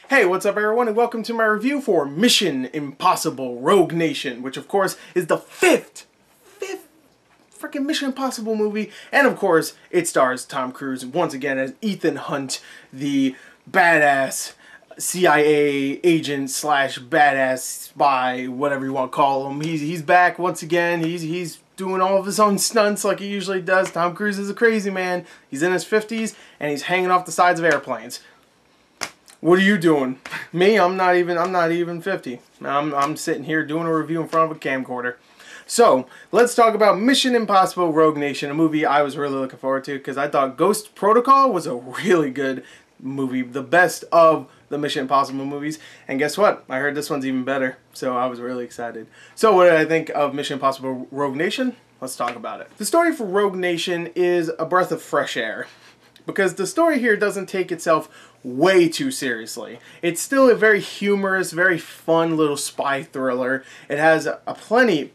Hey, what's up everyone, and welcome to my review for Mission Impossible Rogue Nation, which of course is the fifth freaking Mission Impossible movie, and of course it stars Tom Cruise once again as Ethan Hunt, the badass CIA agent slash badass spy, whatever you want to call him. He's back once again. He's doing all of his own stunts like he usually does. Tom Cruise is a crazy man. He's in his 50s and he's hanging off the sides of airplanes. What are you doing? Me, I'm not even 50. I'm sitting here doing a review in front of a camcorder. So, let's talk about Mission Impossible Rogue Nation, a movie I was really looking forward to because I thought Ghost Protocol was a really good movie, the best of the Mission Impossible movies. And guess what? I heard this one's even better, so I was really excited. So, what did I think of Mission Impossible Rogue Nation? Let's talk about it. The story for Rogue Nation is a breath of fresh air, because the story here doesn't take itself way too seriously. It's still a very humorous, very fun little spy thriller. It has plenty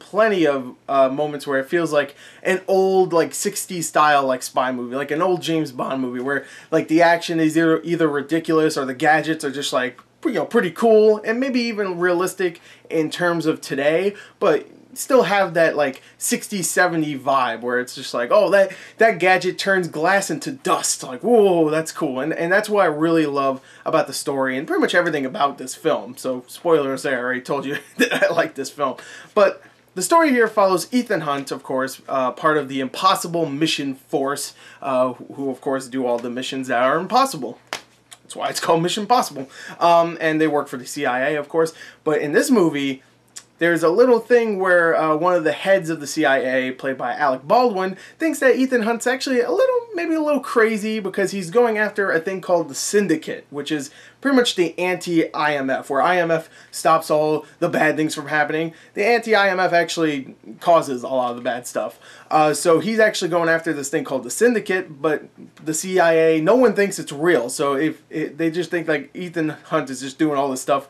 of moments where it feels like an old, like 60s style, like spy movie, like an old James Bond movie, where like the action is either ridiculous or the gadgets are just like, you know, pretty cool and maybe even realistic in terms of today, but still have that like 60s, 70s vibe where it's just like, oh, that gadget turns glass into dust. Like, whoa, that's cool. And that's what I really love about the story and pretty much everything about this film. So, spoilers there, I already told you that I like this film. But the story here follows Ethan Hunt, of course, part of the Impossible Mission Force, who of course do all the missions that are impossible. That's why it's called Mission Impossible. And they work for the CIA, of course. But in this movie, there's a little thing where one of the heads of the CIA, played by Alec Baldwin, thinks that Ethan Hunt's actually maybe a little crazy because he's going after a thing called the Syndicate, which is pretty much the anti-IMF, where IMF stops all the bad things from happening. The anti-IMF actually causes a lot of the bad stuff. So he's actually going after this thing called the Syndicate, but the CIA, no one thinks it's real. So they just think like Ethan Hunt is just doing all this stuff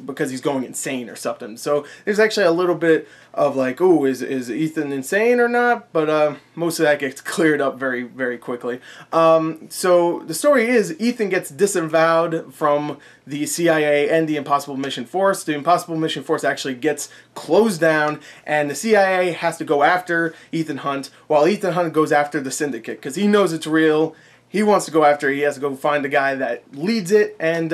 because he's going insane or something. So there's actually a little bit of like, oh, is Ethan insane or not? But most of that gets cleared up very, very quickly. So the story is Ethan gets disavowed from the CIA and the Impossible Mission Force. The Impossible Mission Force actually gets closed down, and the CIA has to go after Ethan Hunt, while Ethan Hunt goes after the Syndicate because he knows it's real. He wants to go after it. He has to go find the guy that leads it, and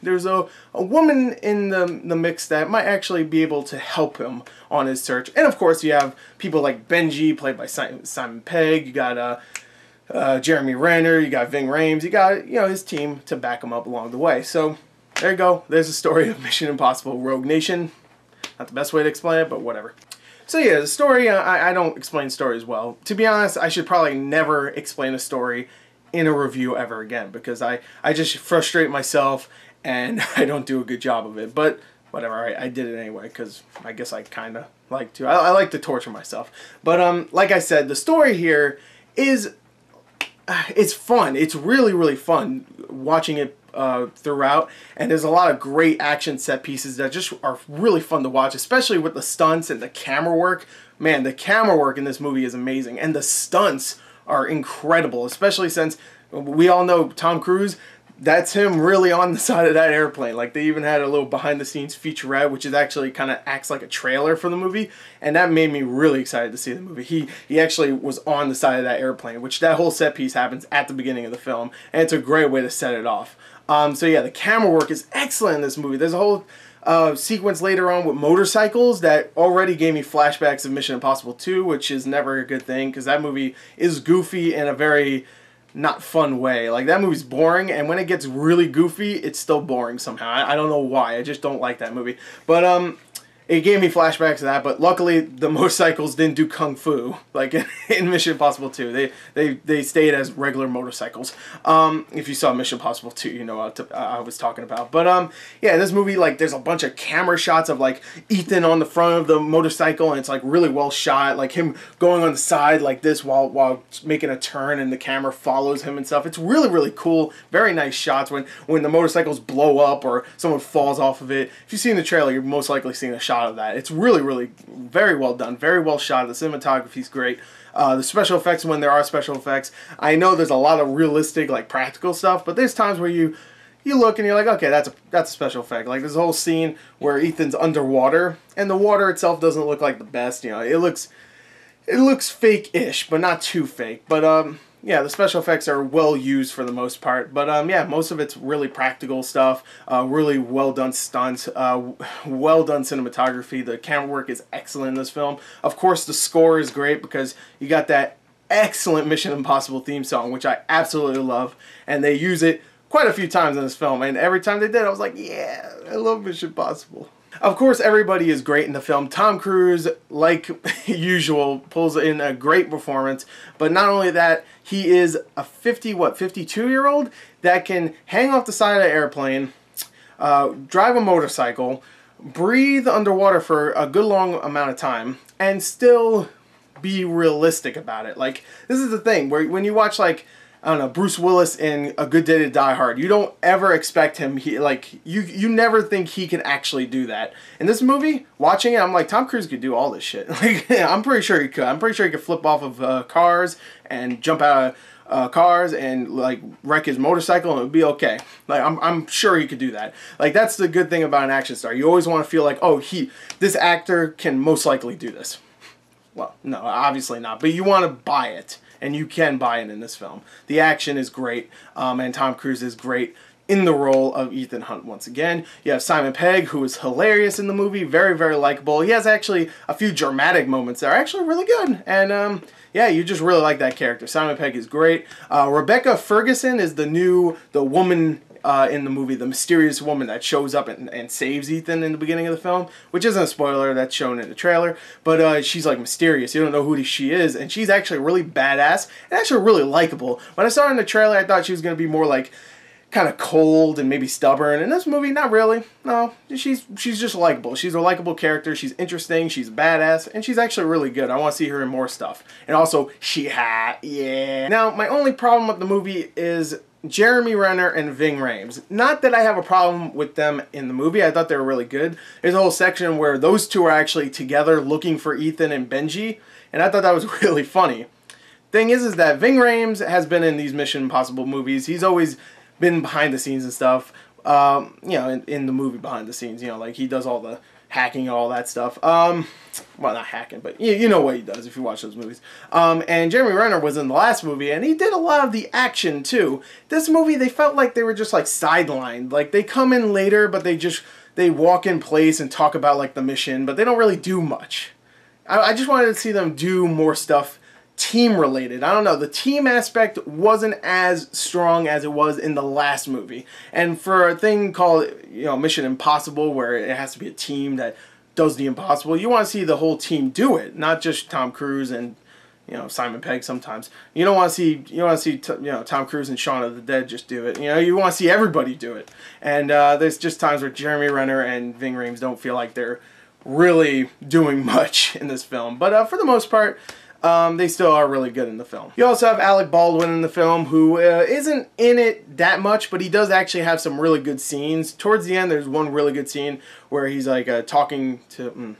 there's a woman in the mix that might actually be able to help him on his search. And of course, you have people like Benji, played by Simon Pegg. You got Jeremy Renner. You got Ving Rhames. You got his team to back him up along the way. So there you go. There's the story of Mission Impossible Rogue Nation. Not the best way to explain it, but whatever. So yeah, the story. I don't explain stories well. To be honest, I should probably never explain a story in a review ever again, because I just frustrate myself and I don't do a good job of it. But whatever, I did it anyway because I guess I kind of like to. I like to torture myself. But like I said, the story here is it's fun. It's really, really fun watching it throughout, and there's a lot of great action set pieces that just are really fun to watch, especially with the stunts and the camera work. Man, the camera work in this movie is amazing, and the stunts are incredible, especially since we all know Tom Cruise, that's him really on the side of that airplane. Like, they even had a little behind-the-scenes featurette, which is actually kind of acts like a trailer for the movie, and that made me really excited to see the movie. He actually was on the side of that airplane, which that whole set piece happens at the beginning of the film, and it's a great way to set it off. So yeah, the camera work is excellent in this movie. There's a whole sequence later on with motorcycles that already gave me flashbacks of Mission Impossible 2, which is never a good thing because that movie is goofy in a very not fun way. Like, that movie's boring, and when it gets really goofy, it's still boring somehow. I don't know why. I just don't like that movie. But it gave me flashbacks to that, but luckily the motorcycles didn't do kung fu like in Mission Impossible 2. They stayed as regular motorcycles. If you saw Mission Impossible 2, you know what I was talking about. But yeah, in this movie, like, there's a bunch of camera shots of like Ethan on the front of the motorcycle, and it's like really well shot, like him going on the side like this while making a turn, and the camera follows him and stuff. It's really, really cool. Very nice shots when the motorcycles blow up or someone falls off of it. If you've seen the trailer, you're most likely seeing a shot of that. It's really, really very well done, very well shot. The cinematography's great. The special effects, when there are special effects, I know there's a lot of realistic, like, practical stuff, but there's times where you you look and you're like, okay, that's a special effect. Like there's a whole scene where Ethan's underwater, and the water itself doesn't look like the best. You know, it looks fake-ish, but not too fake. But yeah, the special effects are well used for the most part. But yeah, most of it's really practical stuff. Really well done stunts. Well done cinematography. The camera work is excellent in this film. Of course, the score is great because you got that excellent Mission Impossible theme song, which I absolutely love, and they use it quite a few times in this film. And every time they did, I was like, yeah, I love Mission Impossible. Of course, everybody is great in the film. Tom Cruise, like usual, pulls in a great performance. But not only that, he is a 52-year-old that can hang off the side of an airplane, drive a motorcycle, breathe underwater for a good long amount of time, and still be realistic about it. Like, this is the thing, where when you watch, like, I don't know, Bruce Willis in A Good Day to Die Hard, you don't ever expect him, you never think he can actually do that. In this movie, watching it, I'm like, Tom Cruise could do all this shit. Like, I'm pretty sure he could. I'm pretty sure he could flip off of cars and jump out of cars and, like, wreck his motorcycle and it would be okay. Like, I'm sure he could do that. Like, that's the good thing about an action star. You always want to feel like, oh, this actor can most likely do this. Well, no, obviously not, but you want to buy it. And you can buy it in this film. The action is great, and Tom Cruise is great in the role of Ethan Hunt once again. You have Simon Pegg, who is hilarious in the movie, very, very likable. He has actually a few dramatic moments that are actually really good, and yeah, you just really like that character. Simon Pegg is great. Rebecca Ferguson is the woman in the movie, the mysterious woman that shows up and saves Ethan in the beginning of the film, which isn't a spoiler, that's shown in the trailer, but she's like mysterious, you don't know who she is, and she's actually really badass, and actually really likable. When I saw her in the trailer, I thought she was going to be more like, kind of cold and maybe stubborn. In this movie, not really. No, she's just likable. She's a likable character, she's interesting, she's badass, and she's actually really good. I want to see her in more stuff. And also, she hot, yeah. Now, my only problem with the movie is Jeremy Renner and Ving Rhames. Not that I have a problem with them in the movie. I thought they were really good. There's a whole section where those two are actually together looking for Ethan and Benji, and I thought that was really funny. Thing is that Ving Rhames has been in these Mission Impossible movies. He's always been behind the scenes and stuff. You know, in the movie behind the scenes. You know, like he does all the hacking and all that stuff. Well, not hacking, but you know what he does if you watch those movies. And Jeremy Renner was in the last movie, and he did a lot of the action, too. This movie, they felt like they were just, like, sidelined. Like, they come in later, but they walk in place and talk about, like, the mission, but they don't really do much. I just wanted to see them do more stuff team-related. I don't know, the team aspect wasn't as strong as it was in the last movie. And for a thing called, you know, Mission Impossible, where it has to be a team that does the impossible, you want to see the whole team do it, not just Tom Cruise and, you know, Simon Pegg sometimes. You don't want to see, you know, Tom Cruise and Shaun of the Dead just do it. You know, you want to see everybody do it. And there's just times where Jeremy Renner and Ving Rhames don't feel like they're really doing much in this film. But for the most part, they still are really good in the film. You also have Alec Baldwin in the film, who isn't in it that much, but he does actually have some really good scenes. Towards the end, there's one really good scene where he's like talking to...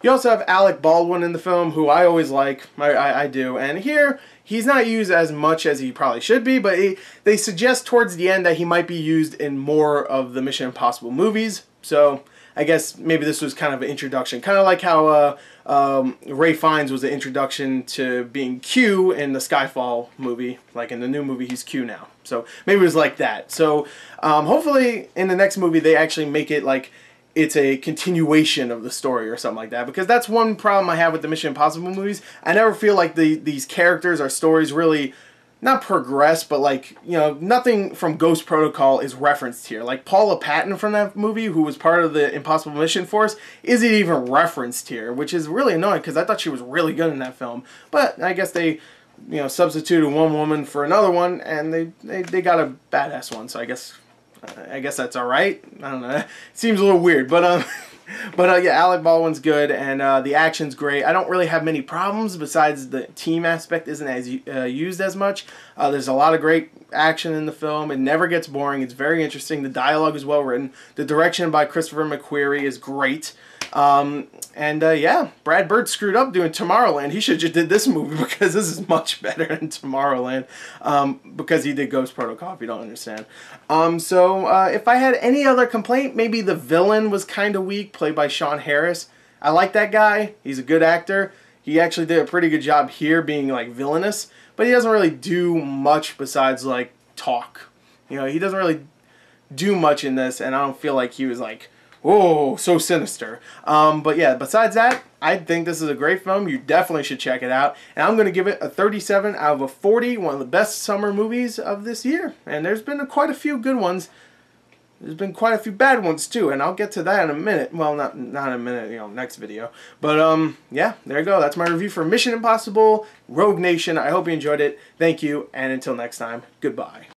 You also have Alec Baldwin in the film, who I always like. I do. And here, he's not used as much as he probably should be, but they suggest towards the end that he might be used in more of the Mission Impossible movies. So I guess maybe this was kind of an introduction. Kind of like how Ray Fiennes was an introduction to being Q in the Skyfall movie. Like in the new movie, he's Q now. So maybe it was like that. So hopefully in the next movie, they actually make it like it's a continuation of the story or something like that. Because that's one problem I have with the Mission Impossible movies. I never feel like these characters or stories really... not progress, but like, you know, nothing from Ghost Protocol is referenced here. Like Paula Patton from that movie, who was part of the Impossible Mission Force, isn't even referenced here, which is really annoying because I thought she was really good in that film. But I guess they, you know, substituted one woman for another one, and they got a badass one. So I guess that's all right. I don't know. It seems a little weird, but yeah, Alec Baldwin's good, and the action's great. I don't really have many problems besides the team aspect isn't as used as much. There's a lot of great action in the film. It never gets boring. It's very interesting. The dialogue is well written. The direction by Christopher McQuarrie is great. Yeah, Brad Bird screwed up doing Tomorrowland. He should have just did this movie because this is much better than Tomorrowland. Because he did Ghost Protocol, if you don't understand. If I had any other complaint, maybe the villain was kind of weak, played by Sean Harris. I like that guy. He's a good actor. He actually did a pretty good job here being like villainous, but he doesn't really do much besides like talk. You know, he doesn't really do much in this, and I don't feel like he was like, oh, so sinister. But yeah, besides that, I think this is a great film. You definitely should check it out. And I'm going to give it a 37 out of a 40, one of the best summer movies of this year. And there's been quite a few good ones. There's been quite a few bad ones too, and I'll get to that in a minute. Well, not in a minute, you know, next video. But yeah, there you go. That's my review for Mission Impossible Rogue Nation. I hope you enjoyed it. Thank you, and until next time, goodbye.